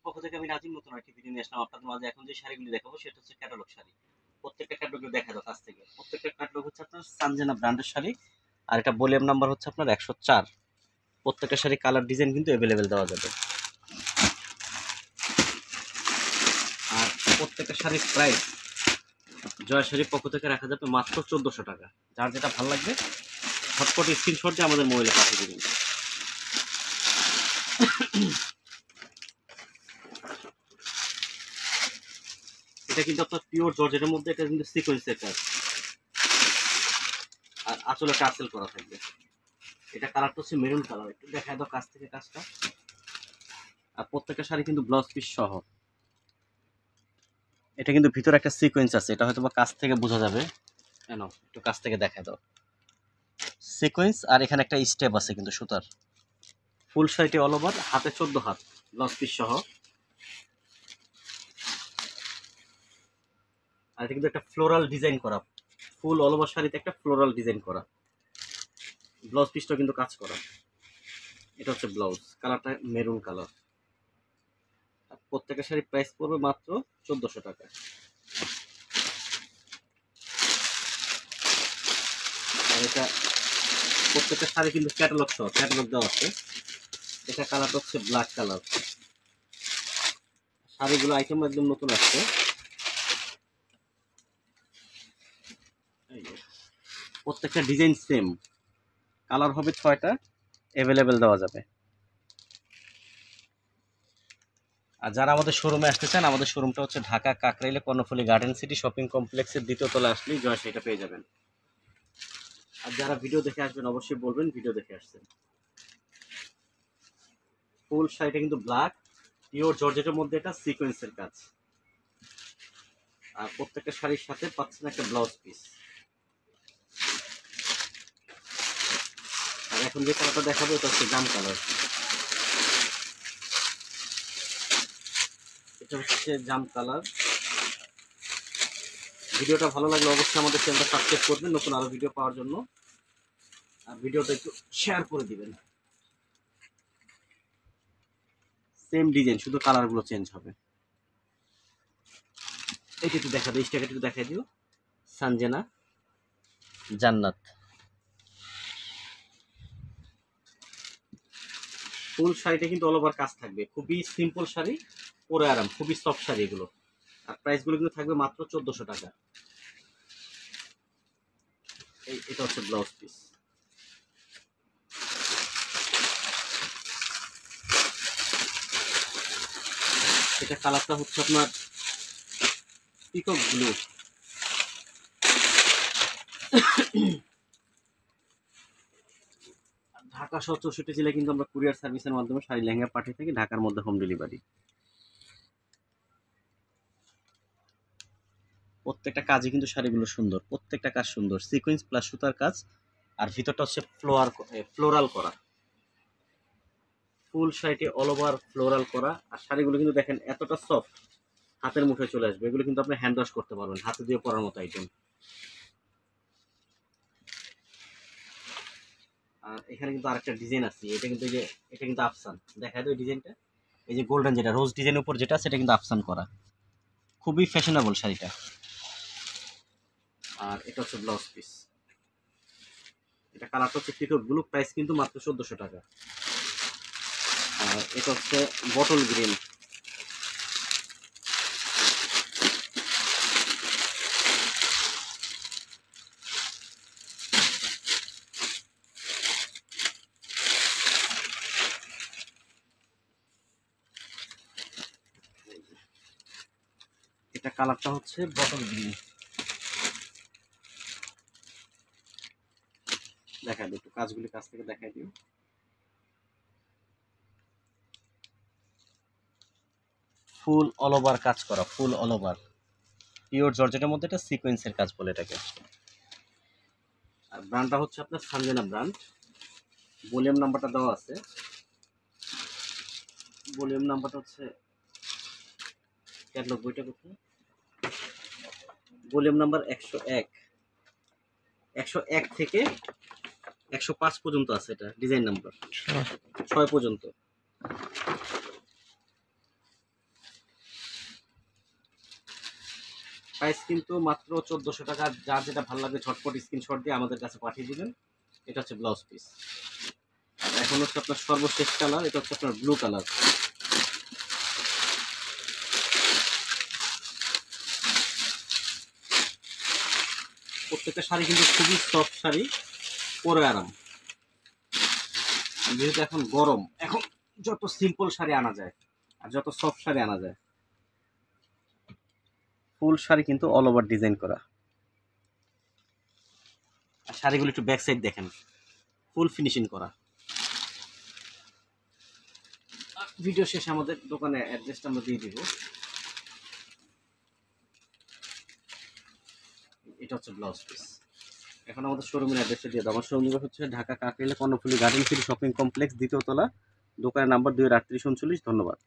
পক্ষ থেকে আমি রাজীব নতুন একটি ভিডিও নিয়ে আসলাম আপনাদের মাঝে। এখন যে শাড়িগুলি দেখাবো সেটা হচ্ছে ক্যাটালগ শাড়ি। প্রত্যেকটা ক্যাটালগ দেখা দাও কাছ থেকে। প্রত্যেকটা ক্যাটালগ হচ্ছে আপনার সানজানা ব্র্যান্ডের শাড়ি, আর এটা ভলিউম নাম্বার হচ্ছে আপনার 104। প্রত্যেকটা শাড়ি কালার ডিজাইন কিন্তু অ্যাভেলেবেল দেওয়া যাবে, আর প্রত্যেকটা শাড়ির প্রাইস জয় শাড়ির পক্ষ থেকে রাখা যাবে মাত্র 1400 টাকা। যার যেটা ভালো লাগবে ঝটপট স্ক্রিনশট দিয়ে আমাদের মোবাইলে পাঠিয়ে দেবেন। এটা কিন্তু আপনার পিওর জর্জেটের মধ্যে, এটা কিন্তু সিকোয়েন্সের কাজ, আর আঁচলে টার্সেল করা থাকবে। এটা কালারটা হচ্ছে মেরুন কালার, একটু দেখায় দাও কাছ থেকে কাজটা। আর প্রত্যেকটা শাড়ি কিন্তু ব্লাউজ পিস সহ। এটা কিন্তু ভিতরে একটা সিকোয়েন্স আছে, এটা হয়তো বা কাছ থেকে বোঝা যাবে, কেন একটু কাছ থেকে দেখায় দাও সিকোয়েন্স। আর এখানে একটা স্টেপ আছে কিন্তু সুতার। ফুল শাড়িটি অল ওভার, হাতে 14 হাত, ব্লাউজ পিস সহ। আর এটা কিন্তু একটা ফ্লোরাল ডিজাইন করা, ফুল অল ওভার শাড়িতে একটা ফ্লোরাল ডিজাইন করা, ব্লাউজ পিসটা কিন্তু কাজ করা। এটা হচ্ছে ব্লাউজ, কালারটা মেরুন কালার। আর প্রত্যেকটা শাড়ির প্রাইস পড়বে মাত্র 1400 টাকা। আর এটা প্রত্যেকটা শাড়ি কিন্তু ক্যাটালগ সহ, ক্যাটালগ দেওয়া আছে। এটা কালারটা হচ্ছে ব্ল্যাক কালার। শাড়িগুলো আইটেম একদম নতুন আসছে। প্রত্যেকটা ডিজাইন সেম, কালার হবে 6টা, অ্যাভেলেবেল দেওয়া যাবে। আর যারা আমাদের শোরুমে আসতে চান, আমাদের শোরুমটা হচ্ছে ঢাকা কাকরাইলে কর্ণফুলী গার্ডেন সিটি শপিং কমপ্লেক্সের 2য় তলায় আসলেই জয় সেটা পেয়ে যাবেন। আর যারা ভিডিও দেখে আসবেন অবশ্যই বলবেন ভিডিও দেখে আসছেন। ফুল শাড়িটা কিন্তু ব্ল্যাক, পিওর জর্জেটের মধ্যে এটা সিকোয়েন্সের কাজ। আর প্রত্যেকটা শাড়ির সাথে পাচ্ছেন একটা ব্লাউজ পিস। আর এখন যে কালারটা দেখাবো এটা হচ্ছে জাম কালার। এটা হচ্ছে জাম কালার। ভিডিওটা ভালো লাগলে অবশ্যই আমাদের চ্যানেলটা সাবস্ক্রাইব করবেন নতুন আরো ভিডিও পাওয়ার জন্য, আর ভিডিওটা একটু শেয়ার করে দিবেন। সেম ডিজাইন, শুধু কালারগুলো চেঞ্জ হবে। এইটা একটু দেখা দিও, স্টাইলটা একটু দেখাই দিও। সানজানা জান্নাত। ফুল শাড়িটা কিন্তু অল ওভার কাজ থাকবে, খুবই সিম্পল শাড়ি, পরে আরাম, খুবই সফট শাড়ি এগুলো। আর প্রাইসগুলো কিন্তু থাকবে মাত্র 1400 টাকা। এটা হচ্ছে ব্লাউজ পিস। এটা কালারটা হচ্ছে আপনার পিকক ব্লু। ঢাকা সহ 64 জেলায় কিন্তু আমরা কুরিয়ার সার্ভিসের মাধ্যমে শাড়ি লেহেঙ্গা পাঠিয়ে থাকি, ঢাকার মধ্যে হোম ডেলিভারি। প্রত্যেকটা কাজে কিন্তু শাড়িগুলো সুন্দর, প্রত্যেকটা কাজ সুন্দর, সিকোয়েন্স প্লাস সুতার কাজ। আর ভিতরটা হচ্ছে ফ্লোরাল করা। ফুল শাড়িটি অল ওভার ফ্লোরাল করা। আর শাড়িগুলো কিন্তু দেখেন এতটা সফট, হাতের মুঠে চলে আসবে। এগুলো কিন্তু আপনি হ্যান্ড ওয়াশ করতে পারবেন, হাতে দিয়ে পরার মতো আইটেম। আর এখানে কিন্তু আরেকটা ডিজাইন আছে, এটা কিন্তু এই যে, এটা কিন্তু আফসান, দেখা যায় ডিজাইনটা, এই যে গোল্ডেন যেটা রোজ ডিজাইনের উপর যেটা, সেটা কিন্তু আফসান করা, খুবই ফ্যাশনেবল শাড়িটা। আর এটা হচ্ছে ব্লাউজ পিস। এটা কালারটা হচ্ছে পিকক ব্লু, প্রাইস কিন্তু মাত্র 1400 টাকা। আর এটা হচ্ছে বটল গ্রিন। এটা কালারটা হচ্ছে বটল গ্রিন। দেখাই দিও একটু কাজগুলি কাছ থেকে দেখাই দিও। ফুল অল ওভার কাজ করা, ফুল অল ওভার পিওর জর্জেটের মধ্যে এটা সিকোয়েন্সের কাজ বলে এটাকে। আর ব্র্যান্ডটা হচ্ছে আপনার সানজানা ব্র্যান্ড। ভলিউম নাম্বারটা দেওয়া আছে, ভলিউম নাম্বারটা হচ্ছে ক্যাটালগ বইটা কোথায়, ভলিউম নাম্বার 101। 101 থেকে 105 পর্যন্ত আছে, এটা ডিজাইন নাম্বার 6 পর্যন্ত। প্রাইস কিন্তু মাত্র 1400 টাকা। যার যেটা ভালো লাগে ঝটপট স্ক্রিনশট দিয়ে আমাদের কাছে পাঠিয়ে দিবেন। এটা হচ্ছে ব্লাউজ পিস। এখন হচ্ছে আপনার সর্বশেষ কালার, এটা হচ্ছে আপনার ব্লু কালার। প্রত্যেকটা শাড়ি কিন্তু খুবই সফট শাড়ি, পরে আরাম। যেহেতু এখন গরম, এখন যত সিম্পল শাড়ি আনা যায় আর যত সফট শাড়ি আনা যায়। ফুল শাড়ি কিন্তু অল ওভার ডিজাইন করা। আর শাড়িগুলো একটু ব্যাক সাইড দেখেন, ফুল ফিনিশিং করা। ভিডিও শেষে আমাদের দোকানে অ্যাড্রেসটা আমরা দিয়ে দিব। এটা হচ্ছে ব্লাউজ পিস। এখন আমাদের শোরুমের অ্যাড্রেসটা দিয়ে দাও। আমার শোরুম হচ্ছে ঢাকা কাকরাইলে Karnaphuli garden city shopping complex, দ্বিতীয় তলা, দোকানের নাম্বার 23839। ধন্যবাদ।